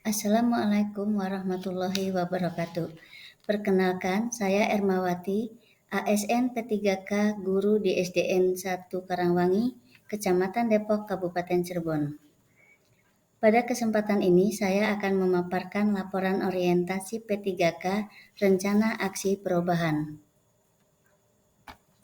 Assalamualaikum warahmatullahi wabarakatuh. Perkenalkan, saya Ermawati, ASN P3K Guru di SDN 1 Karangwangi, Kecamatan Depok, Kabupaten Cirebon. Pada kesempatan ini, saya akan memaparkan laporan orientasi P3K Rencana Aksi Perubahan.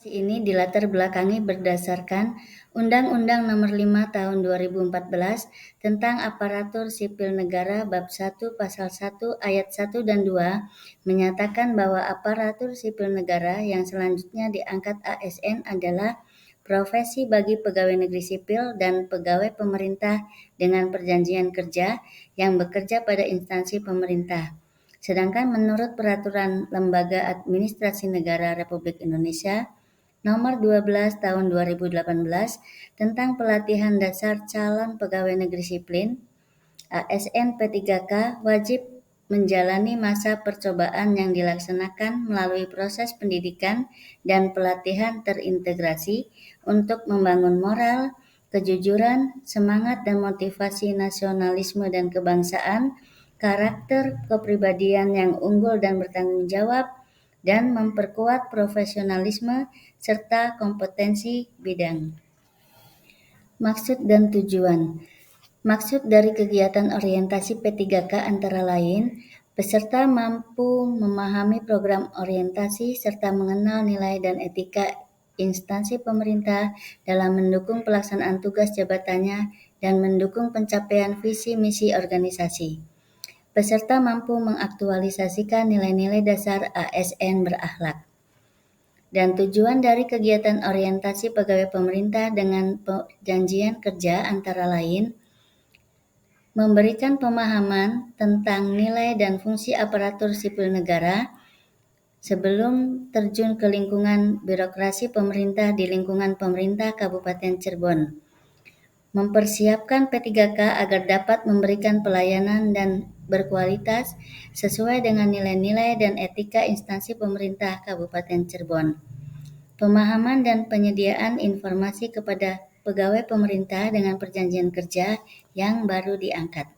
Ini dilatar belakangi berdasarkan Undang-Undang Nomor 5 Tahun 2014 tentang Aparatur Sipil Negara Bab 1 Pasal 1 Ayat 1 dan 2 menyatakan bahwa aparatur sipil negara yang selanjutnya diangkat ASN adalah profesi bagi pegawai negeri sipil dan pegawai pemerintah dengan perjanjian kerja yang bekerja pada instansi pemerintah. Sedangkan menurut Peraturan Lembaga Administrasi Negara Republik Indonesia Nomor 12 Tahun 2018 tentang pelatihan dasar calon pegawai negeri sipil, ASN P3K wajib menjalani masa percobaan yang dilaksanakan melalui proses pendidikan dan pelatihan terintegrasi untuk membangun moral, kejujuran, semangat dan motivasi nasionalisme dan kebangsaan, karakter kepribadian yang unggul dan bertanggung jawab, dan memperkuat profesionalisme serta kompetensi bidang. Maksud dan tujuan. Maksud dari kegiatan orientasi P3K antara lain, peserta mampu memahami program orientasi serta mengenal nilai dan etika instansi pemerintah dalam mendukung pelaksanaan tugas jabatannya dan mendukung pencapaian visi misi organisasi. Peserta mampu mengaktualisasikan nilai-nilai dasar ASN berakhlak. Dan tujuan dari kegiatan orientasi pegawai pemerintah dengan perjanjian kerja antara lain, memberikan pemahaman tentang nilai dan fungsi aparatur sipil negara sebelum terjun ke lingkungan birokrasi pemerintah di lingkungan pemerintah Kabupaten Cirebon. Mempersiapkan P3K agar dapat memberikan pelayanan dan berkualitas sesuai dengan nilai-nilai dan etika instansi pemerintah Kabupaten Cirebon. Pemahaman dan penyediaan informasi kepada pegawai pemerintah dengan perjanjian kerja yang baru diangkat.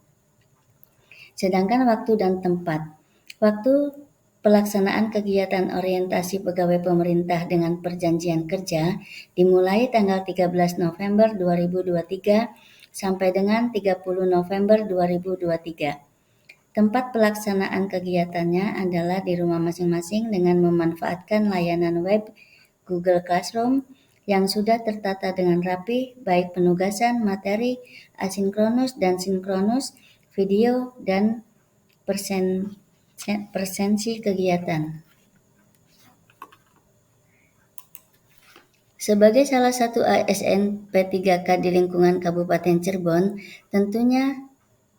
Sedangkan waktu dan tempat. Waktu pelaksanaan kegiatan orientasi pegawai pemerintah dengan perjanjian kerja dimulai tanggal 13 November 2023 sampai dengan 30 November 2023. Tempat pelaksanaan kegiatannya adalah di rumah masing-masing dengan memanfaatkan layanan web Google Classroom yang sudah tertata dengan rapi, baik penugasan, materi, asinkronus dan sinkronus, video, dan presensi kegiatan. Sebagai salah satu ASN P3K di lingkungan Kabupaten Cirebon, tentunya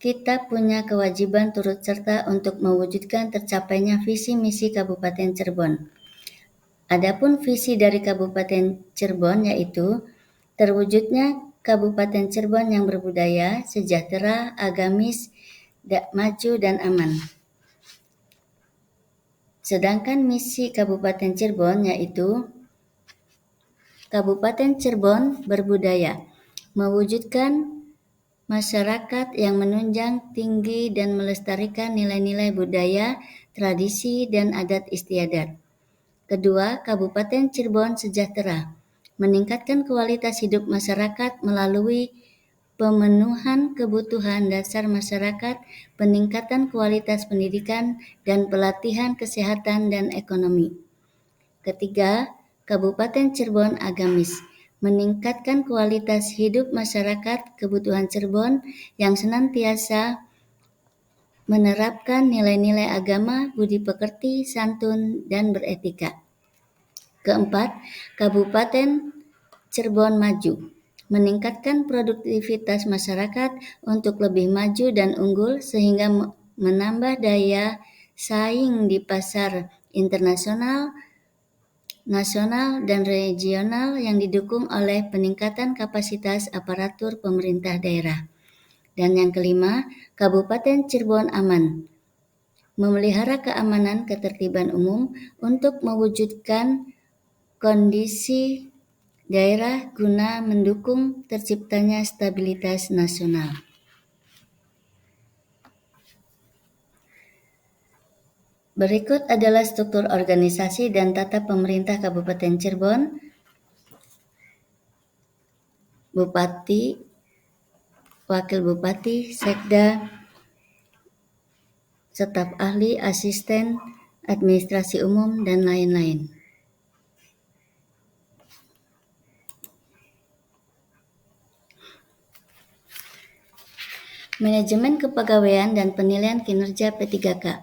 kita punya kewajiban turut serta untuk mewujudkan tercapainya visi misi Kabupaten Cirebon. Adapun visi dari Kabupaten Cirebon yaitu terwujudnya Kabupaten Cirebon yang berbudaya, sejahtera, agamis, maju dan aman. Sedangkan misi Kabupaten Cirebon yaitu Kabupaten Cirebon berbudaya, mewujudkan masyarakat yang menunjang tinggi dan melestarikan nilai-nilai budaya, tradisi, dan adat istiadat. Kedua, Kabupaten Cirebon sejahtera, meningkatkan kualitas hidup masyarakat melalui pemenuhan kebutuhan dasar masyarakat, peningkatan kualitas pendidikan, dan pelatihan kesehatan dan ekonomi. Ketiga, Kabupaten Cirebon agamis, meningkatkan kualitas hidup masyarakat kebutuhan Cirebon yang senantiasa menerapkan nilai-nilai agama, budi pekerti, santun, dan beretika. Keempat, Kabupaten Cirebon maju, meningkatkan produktivitas masyarakat untuk lebih maju dan unggul sehingga menambah daya saing di pasar internasional, nasional, dan regional yang didukung oleh peningkatan kapasitas aparatur pemerintah daerah. Dan yang kelima, Kabupaten Cirebon aman, memelihara keamanan ketertiban umum untuk mewujudkan kondisi daerah guna mendukung terciptanya stabilitas nasional. Berikut adalah struktur organisasi dan tata pemerintah Kabupaten Cirebon. Bupati, Wakil Bupati, Sekda, staf ahli, asisten, administrasi umum, dan lain-lain. Manajemen Kepegawaian dan Penilaian Kinerja P3K.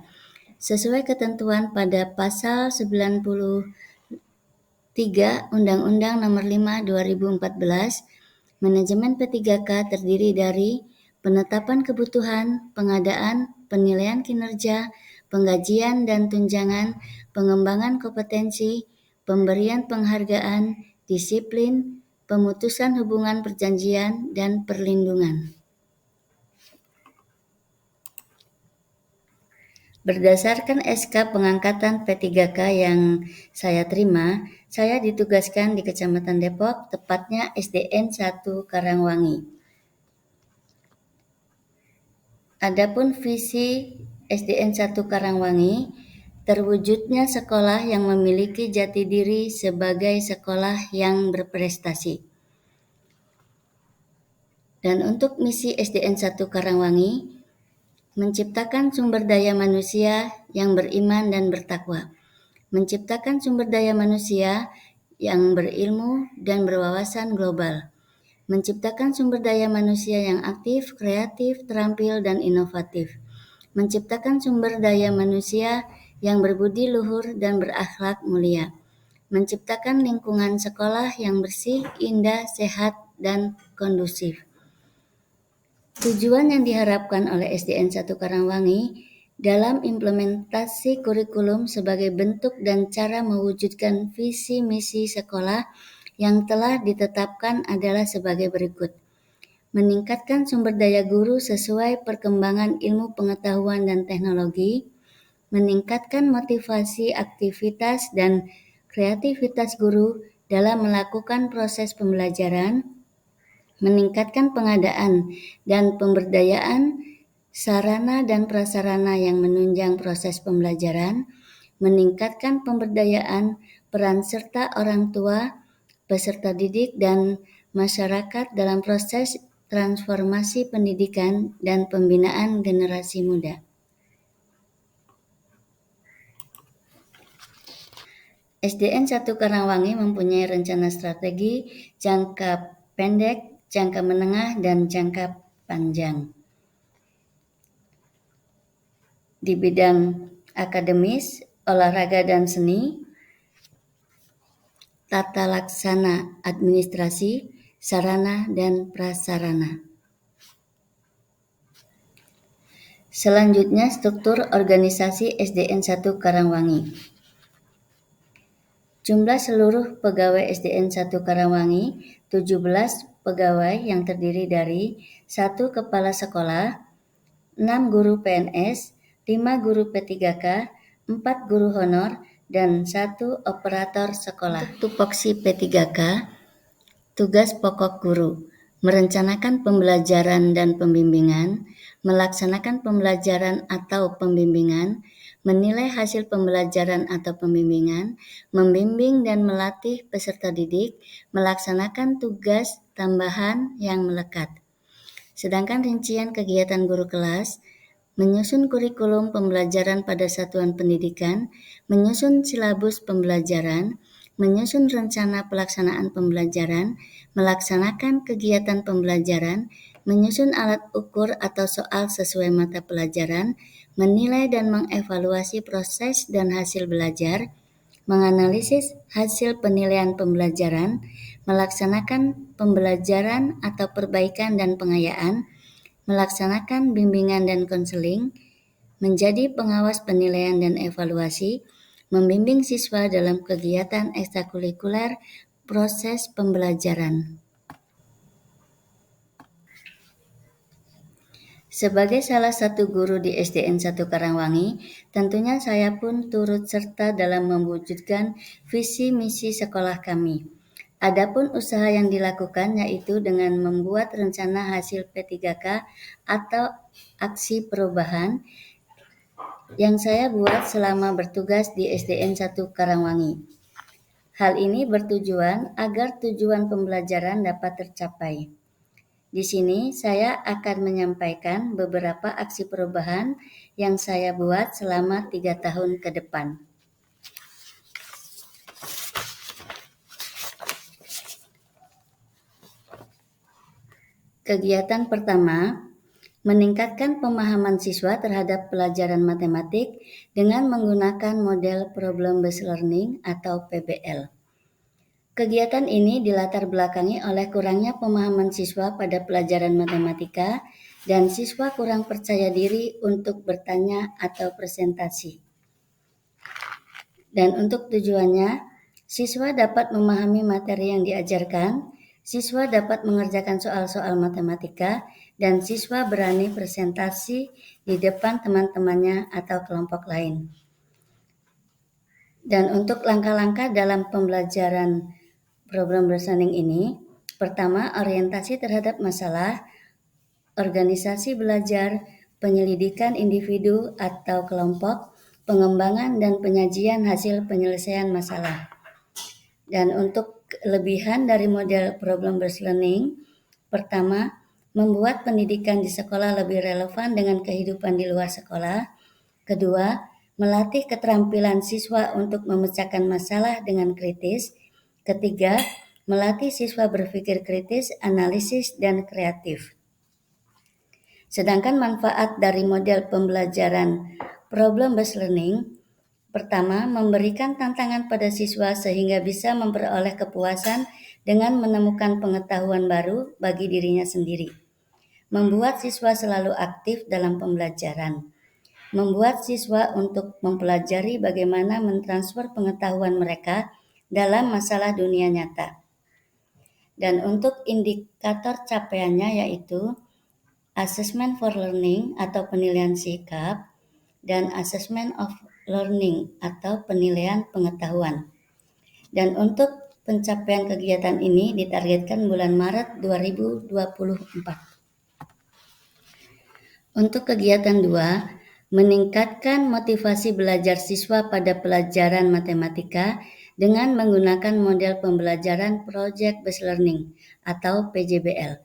Sesuai ketentuan pada Pasal 93 Undang-Undang Nomor 5 2014, manajemen P3K terdiri dari penetapan kebutuhan, pengadaan, penilaian kinerja, penggajian dan tunjangan, pengembangan kompetensi, pemberian penghargaan, disiplin, pemutusan hubungan perjanjian, dan perlindungan. Berdasarkan SK pengangkatan P3K yang saya terima, saya ditugaskan di Kecamatan Depok, tepatnya SDN 1 Karangwangi. Adapun visi SDN 1 Karangwangi, terwujudnya sekolah yang memiliki jati diri sebagai sekolah yang berprestasi. Dan untuk misi SDN 1 Karangwangi, menciptakan sumber daya manusia yang beriman dan bertakwa. Menciptakan sumber daya manusia yang berilmu dan berwawasan global. Menciptakan sumber daya manusia yang aktif, kreatif, terampil, dan inovatif. Menciptakan sumber daya manusia yang berbudi luhur dan berakhlak mulia. Menciptakan lingkungan sekolah yang bersih, indah, sehat, dan kondusif. Tujuan yang diharapkan oleh SDN 1 Karangwangi dalam implementasi kurikulum sebagai bentuk dan cara mewujudkan visi misi sekolah yang telah ditetapkan adalah sebagai berikut. Meningkatkan sumber daya guru sesuai perkembangan ilmu pengetahuan dan teknologi, meningkatkan motivasi aktivitas dan kreativitas guru dalam melakukan proses pembelajaran, meningkatkan pengadaan dan pemberdayaan sarana dan prasarana yang menunjang proses pembelajaran, meningkatkan pemberdayaan peran serta orang tua, peserta didik, dan masyarakat dalam proses transformasi pendidikan dan pembinaan generasi muda. SDN 1 Karangwangi mempunyai rencana strategi jangka pendek, jangka menengah, dan jangka panjang. Di bidang akademis, olahraga dan seni, tata laksana administrasi, sarana dan prasarana. Selanjutnya, struktur organisasi SDN 1 Karangwangi. Jumlah seluruh pegawai SDN 1 Karangwangi 17 pegawai yang terdiri dari 1 kepala sekolah, 6 guru PNS, 5 guru P3K, 4 guru honor, dan 1 operator sekolah. Tupoksi P3K, tugas pokok guru, merencanakan pembelajaran dan pembimbingan, melaksanakan pembelajaran atau pembimbingan, menilai hasil pembelajaran atau pembimbingan, membimbing dan melatih peserta didik, melaksanakan tugas tambahan yang melekat. Sedangkan rincian kegiatan guru kelas, menyusun kurikulum pembelajaran pada satuan pendidikan, menyusun silabus pembelajaran, menyusun rencana pelaksanaan pembelajaran, melaksanakan kegiatan pembelajaran, menyusun alat ukur atau soal sesuai mata pelajaran, menilai dan mengevaluasi proses dan hasil belajar, menganalisis hasil penilaian pembelajaran, melaksanakan pembelajaran atau perbaikan dan pengayaan, melaksanakan bimbingan dan konseling, menjadi pengawas penilaian dan evaluasi, membimbing siswa dalam kegiatan ekstrakurikuler proses pembelajaran. Sebagai salah satu guru di SDN 1 Karangwangi, tentunya saya pun turut serta dalam mewujudkan visi misi sekolah kami. Adapun usaha yang dilakukan yaitu dengan membuat rencana hasil P3K atau aksi perubahan yang saya buat selama bertugas di SDN 1 Karangwangi. Hal ini bertujuan agar tujuan pembelajaran dapat tercapai. Di sini saya akan menyampaikan beberapa aksi perubahan yang saya buat selama 3 tahun ke depan. Kegiatan pertama, meningkatkan pemahaman siswa terhadap pelajaran matematik dengan menggunakan model problem-based learning atau PBL. Kegiatan ini dilatar belakangi oleh kurangnya pemahaman siswa pada pelajaran matematika dan siswa kurang percaya diri untuk bertanya atau presentasi. Dan untuk tujuannya, siswa dapat memahami materi yang diajarkan, siswa dapat mengerjakan soal-soal matematika, dan siswa berani presentasi di depan teman-temannya atau kelompok lain. Dan untuk langkah-langkah dalam pembelajaran problem-based learning ini, pertama, orientasi terhadap masalah, organisasi belajar, penyelidikan individu atau kelompok, pengembangan dan penyajian hasil penyelesaian masalah. Dan untuk kelebihan dari model problem-based learning, pertama, membuat pendidikan di sekolah lebih relevan dengan kehidupan di luar sekolah. Kedua, melatih keterampilan siswa untuk memecahkan masalah dengan kritis. Ketiga, melatih siswa berpikir kritis, analisis, dan kreatif. Sedangkan manfaat dari model pembelajaran problem-based learning, pertama, memberikan tantangan pada siswa sehingga bisa memperoleh kepuasan dengan menemukan pengetahuan baru bagi dirinya sendiri. Membuat siswa selalu aktif dalam pembelajaran. Membuat siswa untuk mempelajari bagaimana mentransfer pengetahuan mereka dalam masalah dunia nyata. Dan untuk indikator capaiannya yaitu Assessment for Learning atau penilaian sikap dan Assessment of Learning atau penilaian pengetahuan. Dan untuk pencapaian kegiatan ini ditargetkan bulan Maret 2024. Untuk kegiatan 2, meningkatkan motivasi belajar siswa pada pelajaran matematika dengan menggunakan model pembelajaran Project Based Learning atau PJBL.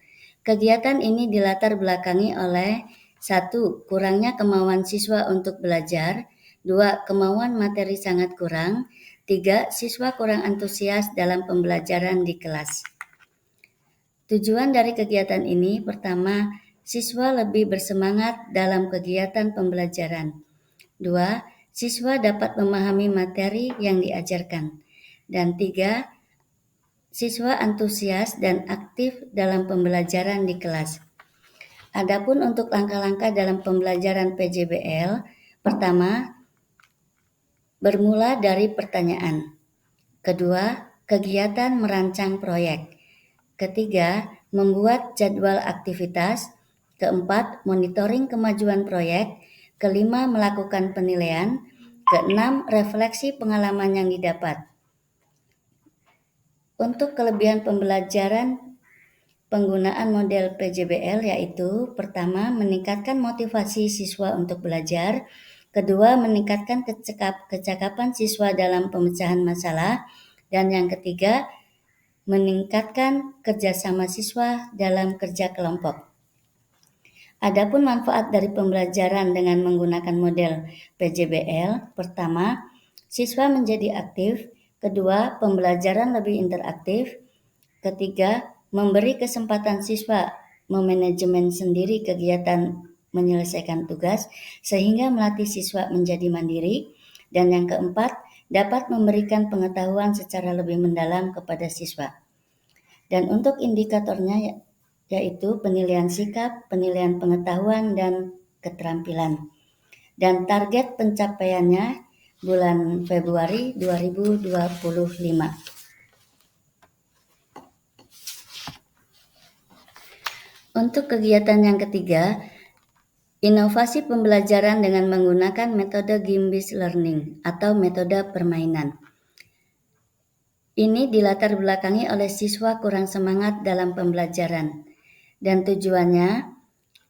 Kegiatan ini dilatar belakangi oleh 1. Kurangnya kemauan siswa untuk belajar. 2. Kemauan materi sangat kurang. 3. Siswa kurang antusias dalam pembelajaran di kelas. Tujuan dari kegiatan ini, pertama, siswa lebih bersemangat dalam kegiatan pembelajaran. 2. Siswa dapat memahami materi yang diajarkan. Dan 3. Siswa antusias dan aktif dalam pembelajaran di kelas. Adapun untuk langkah-langkah dalam pembelajaran PJBL, pertama, bermula dari pertanyaan. Kedua, kegiatan merancang proyek. Ketiga, membuat jadwal aktivitas. Keempat, monitoring kemajuan proyek. Kelima, melakukan penilaian. Keenam, refleksi pengalaman yang didapat. Untuk kelebihan pembelajaran penggunaan model PJBL yaitu pertama, meningkatkan motivasi siswa untuk belajar. Kedua, meningkatkan kecakapan siswa dalam pemecahan masalah. Dan yang ketiga, meningkatkan kerjasama siswa dalam kerja kelompok. Adapun manfaat dari pembelajaran dengan menggunakan model PJBL, pertama, siswa menjadi aktif. Kedua, pembelajaran lebih interaktif. Ketiga, memberi kesempatan siswa memanajemen sendiri kegiatan menyelesaikan tugas sehingga melatih siswa menjadi mandiri. Dan yang keempat, dapat memberikan pengetahuan secara lebih mendalam kepada siswa. Dan untuk indikatornya yaitu penilaian sikap, penilaian pengetahuan, dan keterampilan. Dan target pencapaiannya bulan Februari 2025. Untuk kegiatan yang ketiga, inovasi pembelajaran dengan menggunakan metode game-based learning atau metode permainan. Ini dilatar belakangi oleh siswa kurang semangat dalam pembelajaran dan tujuannya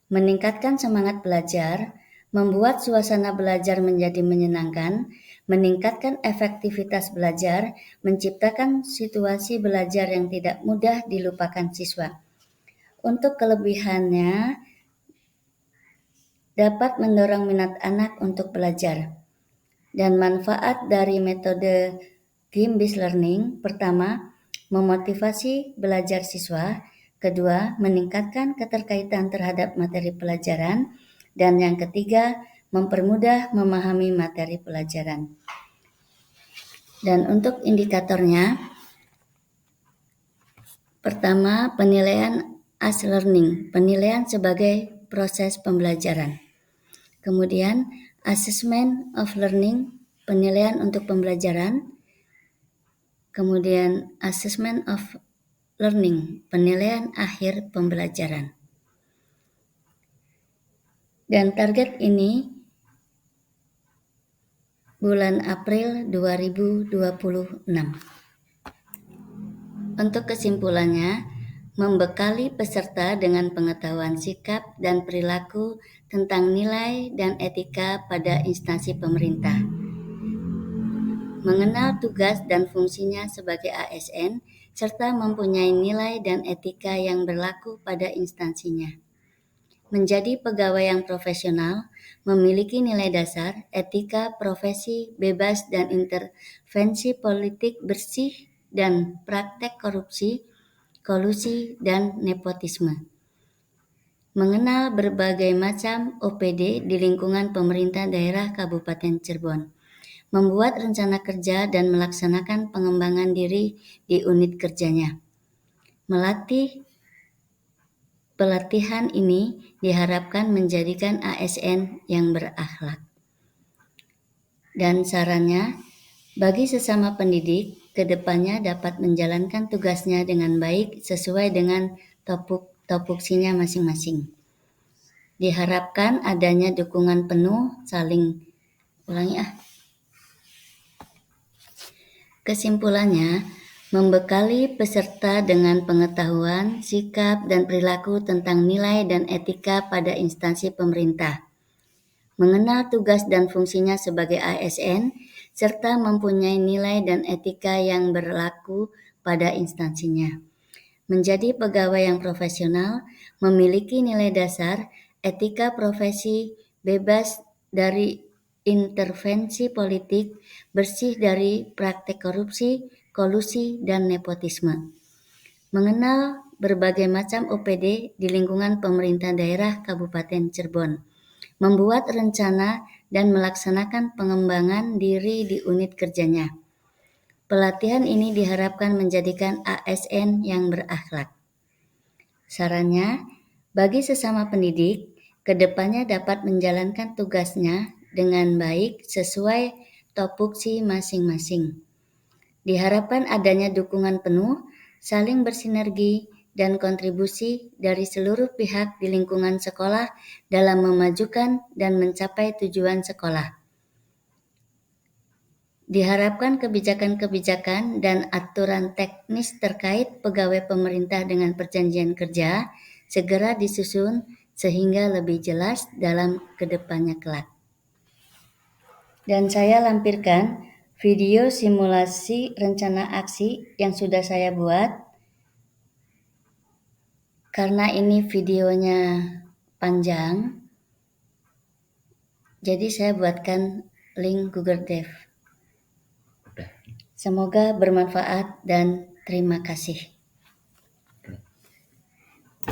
meningkatkan semangat belajar, membuat suasana belajar menjadi menyenangkan, meningkatkan efektivitas belajar, menciptakan situasi belajar yang tidak mudah dilupakan siswa. Untuk kelebihannya, dapat mendorong minat anak untuk belajar. Dan manfaat dari metode game-based learning, pertama, memotivasi belajar siswa, kedua, meningkatkan keterkaitan terhadap materi pelajaran, dan yang ketiga, mempermudah memahami materi pelajaran. Dan untuk indikatornya, pertama, penilaian as learning, penilaian sebagai proses pembelajaran. Kemudian, assessment of learning, penilaian untuk pembelajaran. Kemudian, assessment of learning, penilaian akhir pembelajaran. Dan target ini bulan April 2026. Untuk kesimpulannya, membekali peserta dengan pengetahuan sikap dan perilaku tentang nilai dan etika pada instansi pemerintah. Mengenal tugas dan fungsinya sebagai ASN, serta mempunyai nilai dan etika yang berlaku pada instansinya. Menjadi pegawai yang profesional, memiliki nilai dasar, etika, profesi, bebas dan intervensi politik bersih dan praktek korupsi, kolusi, dan nepotisme. Mengenal berbagai macam OPD di lingkungan pemerintah daerah Kabupaten Cirebon. Membuat rencana kerja dan melaksanakan pengembangan diri di unit kerjanya. Pelatihan ini diharapkan menjadikan ASN yang berakhlak. Dan sarannya, bagi sesama pendidik, kedepannya dapat menjalankan tugasnya dengan baik sesuai dengan topoksinya masing-masing. Diharapkan adanya dukungan penuh Kesimpulannya, membekali peserta dengan pengetahuan, sikap, dan perilaku tentang nilai dan etika pada instansi pemerintah. Mengenal tugas dan fungsinya sebagai ASN, serta mempunyai nilai dan etika yang berlaku pada instansinya. Menjadi pegawai yang profesional, memiliki nilai dasar, etika profesi, bebas dari intervensi politik, bersih dari praktek korupsi, kolusi, dan nepotisme. Mengenal berbagai macam OPD di lingkungan pemerintah daerah Kabupaten Cirebon. Membuat rencana dan melaksanakan pengembangan diri di unit kerjanya. Pelatihan ini diharapkan menjadikan ASN yang berakhlak. Sarannya, bagi sesama pendidik, kedepannya dapat menjalankan tugasnya dengan baik sesuai topoksi masing-masing. Diharapkan adanya dukungan penuh, saling bersinergi, dan kontribusi dari seluruh pihak di lingkungan sekolah dalam memajukan dan mencapai tujuan sekolah. Diharapkan kebijakan-kebijakan dan aturan teknis terkait pegawai pemerintah dengan perjanjian kerja segera disusun sehingga lebih jelas dalam kedepannya kelak. Dan saya lampirkan video simulasi rencana aksi yang sudah saya buat. Karena ini videonya panjang, jadi saya buatkan link Google Drive. Semoga bermanfaat dan terima kasih.